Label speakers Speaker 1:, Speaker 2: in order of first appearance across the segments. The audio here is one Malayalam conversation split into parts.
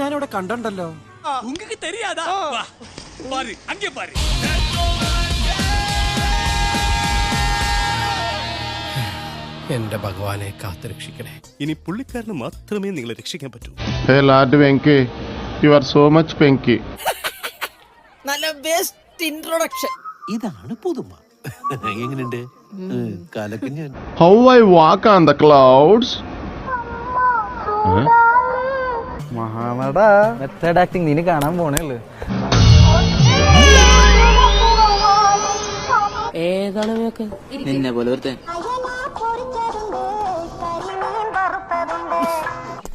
Speaker 1: ഞാനിവിടെ കണ്ടല്ലോ.
Speaker 2: உங்களுக்கு தெரியாதா? வா பாரு அங்கே பாரு.
Speaker 1: എന്റെ ഭഗവാനെ കാത്തുരക്ഷിക്കണേ.
Speaker 3: ഇനി പുള്ളിക്കാരന് മാത്രമേ നിങ്ങളെ രക്ഷിക്കാൻ പറ്റൂ.
Speaker 4: Hey lad Venki, you are so much pinky.
Speaker 5: നല്ല ബെസ്റ്റ് ഇൻട്രൊഡക്ഷൻ.
Speaker 6: ഇതാണ് പുതുമ. എങ്ങനെയുണ്ട് കാലക്കഞ്ഞാൻ?
Speaker 4: How I walk on the clouds.
Speaker 7: മഹാനട മെത്തേഡ് ആക്ടിങ് നീ കാണാൻ പോണേള്ളു.
Speaker 5: ഏതാണ് നിന്നെ പോലെ ഒരുത്തൻ?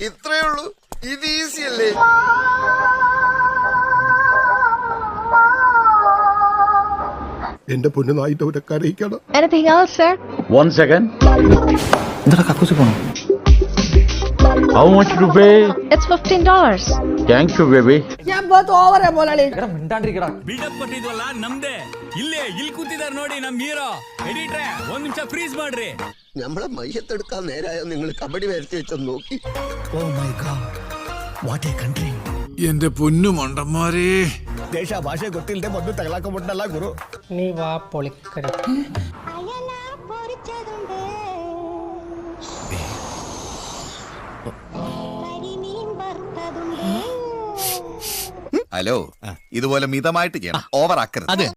Speaker 8: ഇത്രേ ഉള്ളൂ, ഇത് ഈസി അല്ലേ? എന്റെ പൊന്നു നായിട്ട് അവരെ കരയിക്കണം.
Speaker 9: Anything else, sir?
Speaker 10: 1 second.
Speaker 7: എന്താ കക്കൂസ് പോണോ?
Speaker 10: How much to pay?
Speaker 9: It's $15.
Speaker 10: Thank you, baby.
Speaker 5: ഞാൻ ബോത്ത് ഓവർ है മോലാളി.
Speaker 7: മിണ്ടാണ്ടിരിക്കടാ.
Speaker 2: ಬಿಲ್ಡಪ್ ಕೊಟ್ಟಿದ್ವಲ್ಲ ನಮ್ದೆ. ಇಲ್ಲಿ ಕೂತಿದಾರ ನೋಡಿ ನಮ್ ಹೀರೋ. ಎಡಿಟ್ರೆ ಒಂದ್ ನಿಮಿಷ ಫ್ರೀಸ್ ಮಾಡ್ರಿ.
Speaker 8: നമ്മളെ മയ്യത്തെടുക്കാൻ നേരായ നിങ്ങൾ കബഡി വരച്ച് വെച്ചൊന്ന് നോക്കി.
Speaker 6: Oh my god, what a country.
Speaker 11: എന്റെ പൊന്നു മണ്ടന്മാരെ,
Speaker 6: ദേശ ഭാഷ ಗೊತ್ತಿಲ್ಲದೆ ಮೊದಲು ತಗಲಾಕೊಂಡ್ಬಿಟ್ಟಲ್ಲ ಗುರು.
Speaker 5: നീ വാ പൊളിക്കര.
Speaker 8: ഹലോ, ഇതുപോലെ മിതമായിട്ട് ചെയ്യണം, ഓവർ ആക്കരുത്.